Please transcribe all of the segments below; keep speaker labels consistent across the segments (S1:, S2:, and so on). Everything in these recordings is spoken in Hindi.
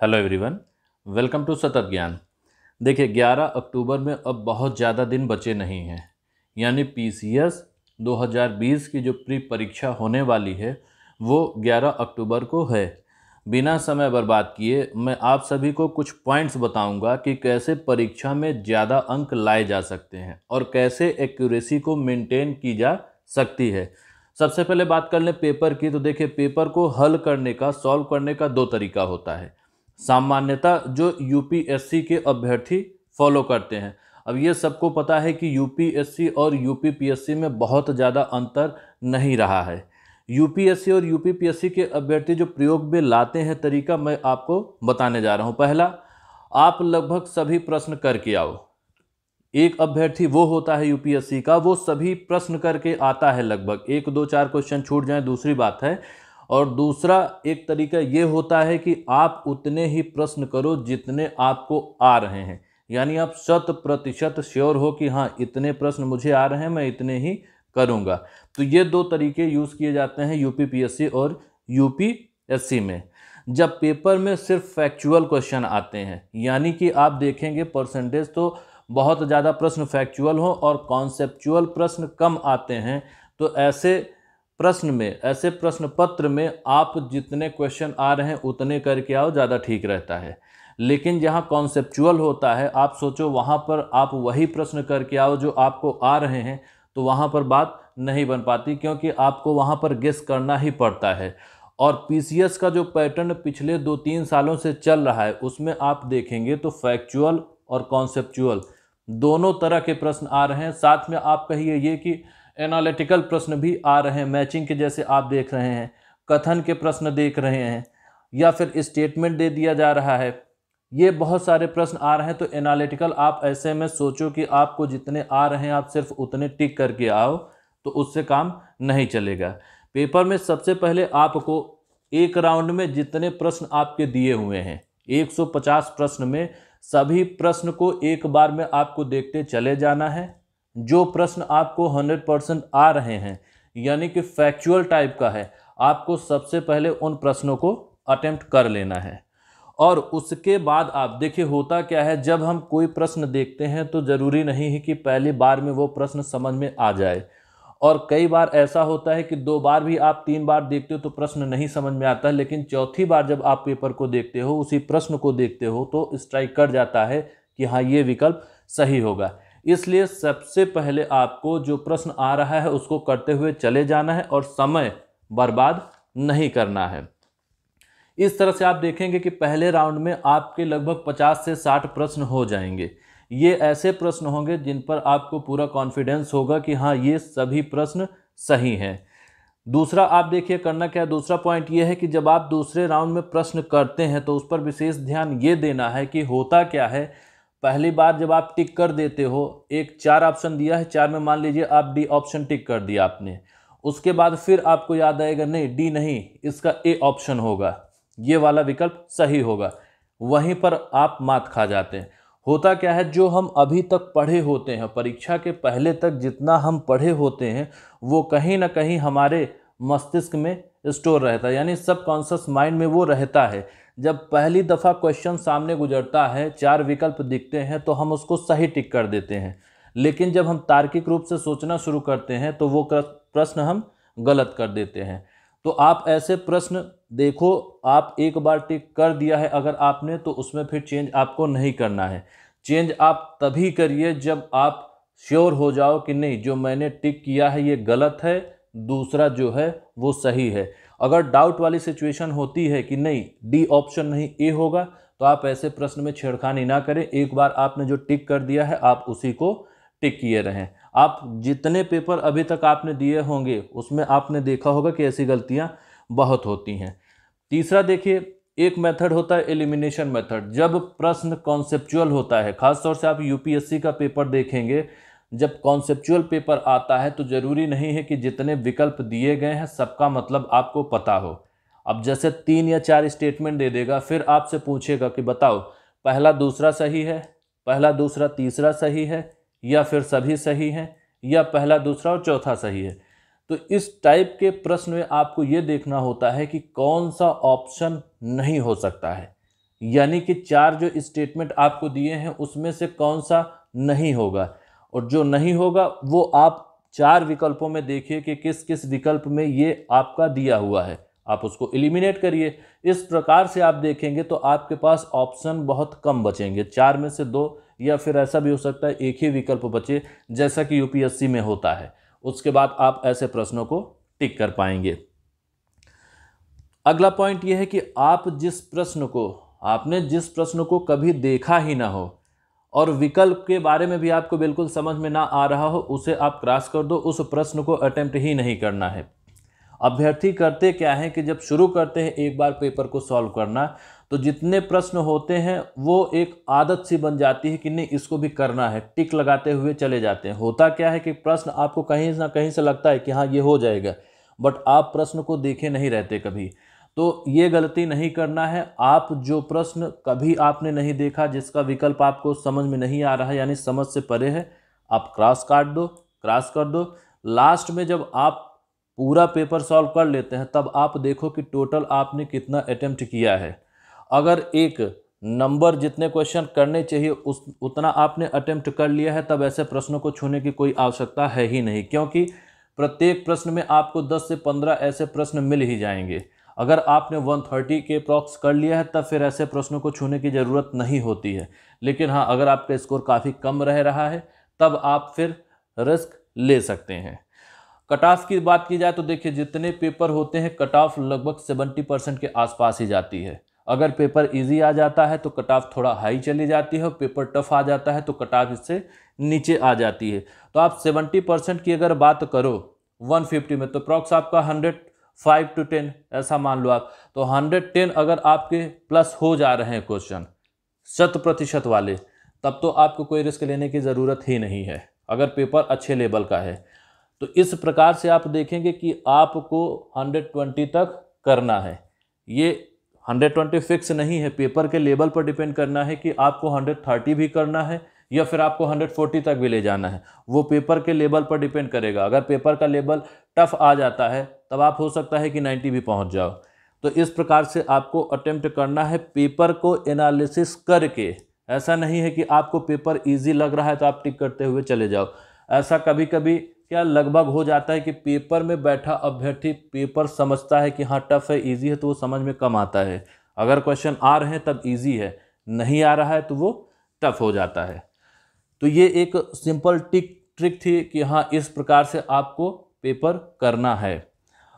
S1: हेलो एवरीवन, वेलकम टू सतत ज्ञान। देखिए 11 अक्टूबर में अब बहुत ज़्यादा दिन बचे नहीं हैं, यानी पीसीएस 2020 की जो प्री परीक्षा होने वाली है वो 11 अक्टूबर को है। बिना समय बर्बाद किए मैं आप सभी को कुछ पॉइंट्स बताऊंगा कि कैसे परीक्षा में ज़्यादा अंक लाए जा सकते हैं और कैसे एक्यूरेसी को मेंटेन की जा सकती है। सबसे पहले बात कर लें पेपर की, तो देखिए पेपर को हल करने का, सॉल्व करने का दो तरीका होता है। सामान्यतः जो यूपीएससी के अभ्यर्थी फॉलो करते हैं, अब ये सबको पता है कि यूपीएससी और यूपीपीएससी में बहुत ज़्यादा अंतर नहीं रहा है। यूपीएससी और यूपीपीएससी के अभ्यर्थी जो प्रयोग में लाते हैं तरीका, मैं आपको बताने जा रहा हूँ। पहला, आप लगभग सभी प्रश्न करके आओ। एक अभ्यर्थी वो होता है यूपीएससी का, वो सभी प्रश्न करके आता है, लगभग 1 2 4 क्वेश्चन छूट जाए दूसरी बात है। और दूसरा एक तरीका ये होता है कि आप उतने ही प्रश्न करो जितने आपको आ रहे हैं, यानी आप 100% श्योर हो कि हाँ इतने प्रश्न मुझे आ रहे हैं, मैं इतने ही करूँगा। तो ये दो तरीके यूज़ किए जाते हैं यूपीपीएससी और यूपीएससी में। जब पेपर में सिर्फ फैक्चुअल क्वेश्चन आते हैं, यानी कि आप देखेंगे परसेंटेज तो बहुत ज़्यादा प्रश्न फैक्चुअल हो और कॉन्सेप्चुअल प्रश्न कम आते हैं, तो ऐसे प्रश्न पत्र में आप जितने क्वेश्चन आ रहे हैं उतने करके आओ, ज़्यादा ठीक रहता है। लेकिन जहाँ कॉन्सेप्चुअल होता है, आप सोचो वहाँ पर आप वही प्रश्न करके आओ जो आपको आ रहे हैं, तो वहाँ पर बात नहीं बन पाती, क्योंकि आपको वहाँ पर गेस करना ही पड़ता है। और पीसीएस का जो पैटर्न पिछले 2-3 सालों से चल रहा है, उसमें आप देखेंगे तो फैक्चुअल और कॉन्सेप्चुअल दोनों तरह के प्रश्न आ रहे हैं। साथ में आप कहिए ये कि एनालिटिकल प्रश्न भी आ रहे हैं, मैचिंग के जैसे आप देख रहे हैं, कथन के प्रश्न देख रहे हैं, या फिर स्टेटमेंट दे दिया जा रहा है। ये बहुत सारे प्रश्न आ रहे हैं। तो एनालिटिकल आप ऐसे में सोचो कि आपको जितने आ रहे हैं आप सिर्फ उतने टिक करके आओ, तो उससे काम नहीं चलेगा। पेपर में सबसे पहले आपको एक राउंड में जितने प्रश्न आपके दिए हुए हैं, 150 प्रश्न में सभी प्रश्न को एक बार में आपको देखते चले जाना है। जो प्रश्न आपको 100% आ रहे हैं, यानी कि फैक्चुअल टाइप का है, आपको सबसे पहले उन प्रश्नों को अटेम्प्ट कर लेना है। और उसके बाद आप देखिए होता क्या है, जब हम कोई प्रश्न देखते हैं तो ज़रूरी नहीं है कि पहली बार में वो प्रश्न समझ में आ जाए। और कई बार ऐसा होता है कि 2 बार भी आप 3 बार देखते हो तो प्रश्न नहीं समझ में आता, लेकिन चौथी बार जब आप पेपर को देखते हो, उसी प्रश्न को देखते हो, तो स्ट्राइक कर जाता है कि हाँ ये विकल्प सही होगा। इसलिए सबसे पहले आपको जो प्रश्न आ रहा है उसको करते हुए चले जाना है और समय बर्बाद नहीं करना है। इस तरह से आप देखेंगे कि पहले राउंड में आपके लगभग 50 से 60 प्रश्न हो जाएंगे। ये ऐसे प्रश्न होंगे जिन पर आपको पूरा कॉन्फिडेंस होगा कि हाँ ये सभी प्रश्न सही हैं। दूसरा आप देखिए करना क्या है, दूसरा पॉइंट ये है कि जब आप दूसरे राउंड में प्रश्न करते हैं तो उस पर विशेष ध्यान ये देना है कि होता क्या है। पहली बार जब आप टिक कर देते हो, एक 4 ऑप्शन दिया है, 4 में मान लीजिए आप डी ऑप्शन टिक कर दिया आपने, उसके बाद फिर आपको याद आएगा नहीं डी नहीं, इसका ए ऑप्शन होगा, ये वाला विकल्प सही होगा। वहीं पर आप मात खा जाते हैं। होता क्या है, जो हम अभी तक पढ़े होते हैं, परीक्षा के पहले तक जितना हम पढ़े होते हैं, वो कहीं ना कहीं हमारे मस्तिष्क में स्टोर रहता है, यानी सबकॉन्शियस माइंड में वो रहता है। जब पहली दफ़ा क्वेश्चन सामने गुजरता है, 4 विकल्प दिखते हैं, तो हम उसको सही टिक कर देते हैं। लेकिन जब हम तार्किक रूप से सोचना शुरू करते हैं तो वो प्रश्न हम गलत कर देते हैं। तो आप ऐसे प्रश्न देखो, आप एक बार टिक कर दिया है अगर आपने, तो उसमें फिर चेंज आपको नहीं करना है। चेंज आप तभी करिए जब आप श्योर हो जाओ कि नहीं जो मैंने टिक किया है ये गलत है, दूसरा जो है वो सही है। अगर डाउट वाली सिचुएशन होती है कि नहीं डी ऑप्शन नहीं ए होगा, तो आप ऐसे प्रश्न में छेड़खानी ना करें। एक बार आपने जो टिक कर दिया है आप उसी को टिक किए रहें। आप जितने पेपर अभी तक आपने दिए होंगे उसमें आपने देखा होगा कि ऐसी गलतियां बहुत होती हैं। तीसरा देखिए, एक मेथड होता है एलिमिनेशन मेथड। जब प्रश्न कॉन्सेप्चुअल होता है, खासतौर से आप यूपीएससी का पेपर देखेंगे, जब कॉन्सेप्चुअल पेपर आता है तो ज़रूरी नहीं है कि जितने विकल्प दिए गए हैं सबका मतलब आपको पता हो। अब जैसे 3 या 4 स्टेटमेंट दे देगा, फिर आपसे पूछेगा कि बताओ पहला दूसरा सही है, पहला दूसरा तीसरा सही है, या फिर सभी सही हैं, या पहला दूसरा और चौथा सही है। तो इस टाइप के प्रश्न में आपको ये देखना होता है कि कौन सा ऑप्शन नहीं हो सकता है, यानी कि 4 जो स्टेटमेंट आपको दिए हैं उसमें से कौन सा नहीं होगा, और जो नहीं होगा वो आप 4 विकल्पों में देखिए कि किस किस विकल्प में ये आपका दिया हुआ है, आप उसको एलिमिनेट करिए। इस प्रकार से आप देखेंगे तो आपके पास ऑप्शन बहुत कम बचेंगे, 4 में से 2, या फिर ऐसा भी हो सकता है एक ही विकल्प बचे, जैसा कि यूपीएससी में होता है। उसके बाद आप ऐसे प्रश्नों को टिक कर पाएंगे। अगला पॉइंट यह है कि आपने जिस प्रश्न को कभी देखा ही ना हो और विकल्प के बारे में भी आपको बिल्कुल समझ में ना आ रहा हो, उसे आप क्रॉस कर दो, उस प्रश्न को अटेम्प्ट ही नहीं करना है। अभ्यर्थी करते क्या है कि जब शुरू करते हैं एक बार पेपर को सॉल्व करना, तो जितने प्रश्न होते हैं वो एक आदत सी बन जाती है कि नहीं इसको भी करना है, टिक लगाते हुए चले जाते हैं। होता क्या है कि प्रश्न आपको कहीं ना कहीं से लगता है कि हाँ ये हो जाएगा, बट आप प्रश्न को देखे नहीं रहते कभी। तो ये गलती नहीं करना है। आप जो प्रश्न कभी आपने नहीं देखा, जिसका विकल्प आपको समझ में नहीं आ रहा है, यानी समझ से परे है, आप क्रॉस कर दो। लास्ट में जब आप पूरा पेपर सॉल्व कर लेते हैं तब आप देखो कि टोटल आपने कितना अटेम्प्ट किया है। अगर एक नंबर जितने क्वेश्चन करने चाहिए उतना आपने अटेम्प्ट कर लिया है, तब ऐसे प्रश्नों को छूने की कोई आवश्यकता है ही नहीं, क्योंकि प्रत्येक प्रश्न में आपको 10 से 15 ऐसे प्रश्न मिल ही जाएंगे। अगर आपने 130 के अप्रॉक्स कर लिया है तब फिर ऐसे प्रश्नों को छूने की ज़रूरत नहीं होती है। लेकिन हाँ, अगर आपका स्कोर काफ़ी कम रह रहा है तब आप फिर रिस्क ले सकते हैं। कट ऑफ की बात की जाए तो देखिए, जितने पेपर होते हैं कट ऑफ लगभग 70% के आसपास ही जाती है। अगर पेपर इजी आ जाता है तो कट ऑफ थोड़ा हाई चली जाती है, और पेपर टफ आ जाता है तो कट ऑफ इससे नीचे आ जाती है। तो आप 70% की अगर बात करो 150 में, तो अप्रॉक्स आपका 105 to 10 ऐसा मान लो आप। तो 110 अगर आपके प्लस हो जा रहे हैं क्वेश्चन 100% वाले, तब तो आपको कोई रिस्क लेने की ज़रूरत ही नहीं है, अगर पेपर अच्छे लेवल का है। तो इस प्रकार से आप देखेंगे कि आपको 120 तक करना है। ये 120 फिक्स नहीं है, पेपर के लेवल पर डिपेंड करना है कि आपको 130 भी करना है या फिर आपको 140 तक भी ले जाना है। वो पेपर के लेवल पर डिपेंड करेगा। अगर पेपर का लेवल टफ आ जाता है तब आप हो सकता है कि 90 भी पहुंच जाओ। तो इस प्रकार से आपको अटेम्प्ट करना है पेपर को एनालिसिस करके। ऐसा नहीं है कि आपको पेपर ईजी लग रहा है तो आप टिक करते हुए चले जाओ। ऐसा कभी कभी क्या लगभग हो जाता है कि पेपर में बैठा अभ्यर्थी पेपर समझता है कि हाँ टफ है, इजी है, तो वो समझ में कम आता है। अगर क्वेश्चन आ रहे हैं तब इजी है, नहीं आ रहा है तो वो टफ हो जाता है। तो ये एक सिंपल ट्रिक थी कि हाँ इस प्रकार से आपको पेपर करना है।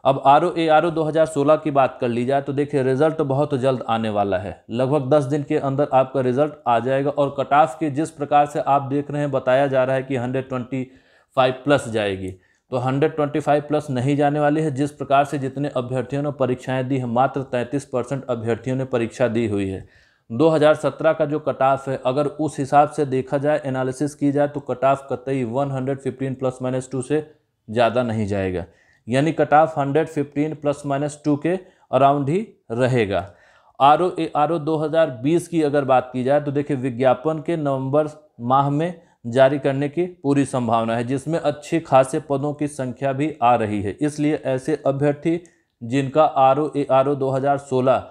S1: अब RO 2016 की बात कर ली जाए तो देखिए, रिजल्ट बहुत जल्द आने वाला है। लगभग 10 दिन के अंदर आपका रिजल्ट आ जाएगा, और कट ऑफ की जिस प्रकार से आप देख रहे हैं बताया जा रहा है कि 125 प्लस जाएगी, तो 125 प्लस नहीं जाने वाली है। जिस प्रकार से जितने अभ्यर्थियों ने परीक्षाएं दी हैं, मात्र 33% अभ्यर्थियों ने परीक्षा दी हुई है। 2017 का जो कट ऑफ है, अगर उस हिसाब से देखा जाए, एनालिसिस की जाए, तो कट ऑफ कतई 115 +-2 से ज़्यादा नहीं जाएगा, यानी कट ऑफ 115 +-2 के अराउंड ही रहेगा। RO 2020 की अगर बात की जाए तो देखिए, विज्ञापन के नवंबर माह में जारी करने की पूरी संभावना है, जिसमें अच्छे खासे पदों की संख्या भी आ रही है। इसलिए ऐसे अभ्यर्थी जिनका RO 2016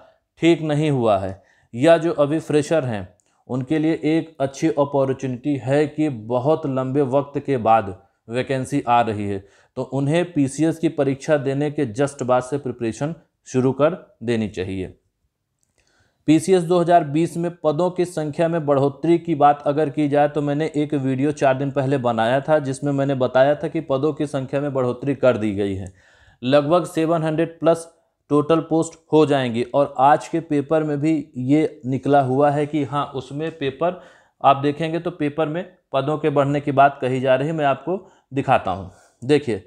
S1: ठीक नहीं हुआ है या जो अभी फ्रेशर हैं, उनके लिए एक अच्छी अपॉर्चुनिटी है कि बहुत लंबे वक्त के बाद वैकेंसी आ रही है, तो उन्हें PCS की परीक्षा देने के जस्ट बाद से प्रिपरेशन शुरू कर देनी चाहिए। PCS 2020 में पदों की संख्या में बढ़ोतरी की बात अगर की जाए तो मैंने एक वीडियो 4 दिन पहले बनाया था, जिसमें मैंने बताया था कि पदों की संख्या में बढ़ोतरी कर दी गई है। लगभग 700 प्लस टोटल पोस्ट हो जाएंगी, और आज के पेपर में भी ये निकला हुआ है कि हाँ उसमें पेपर आप देखेंगे तो पेपर में पदों के बढ़ने की बात कही जा रही है। मैं आपको दिखाता हूँ। देखिए,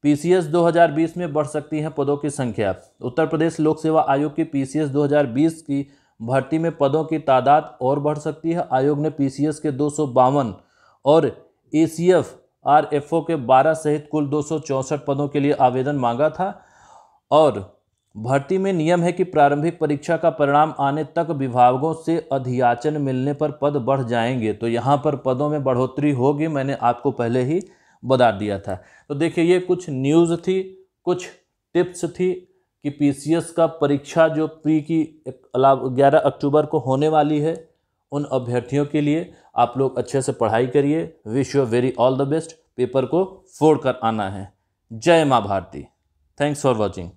S1: PCS 2020 में बढ़ सकती है पदों की संख्या। उत्तर प्रदेश लोक सेवा आयोग की PCS 2020 की भर्ती में पदों की तादाद और बढ़ सकती है। आयोग ने PCS के 252 और ACF RFO के 12 सहित कुल 264 पदों के लिए आवेदन मांगा था, और भर्ती में नियम है कि प्रारंभिक परीक्षा का परिणाम आने तक विभागों से अधियाचन मिलने पर पद बढ़ जाएंगे। तो यहाँ पर पदों में बढ़ोतरी होगी, मैंने आपको पहले ही बता दिया था। तो देखिए, ये कुछ न्यूज़ थी, कुछ टिप्स थी कि पीसीएस का परीक्षा जो प्री की 11 अक्टूबर को होने वाली है, उन अभ्यर्थियों के लिए आप लोग अच्छे से पढ़ाई करिए। Wish you very all the best. Paper को फोड़ कर आना है। जय माँ भारती। Thanks for watching.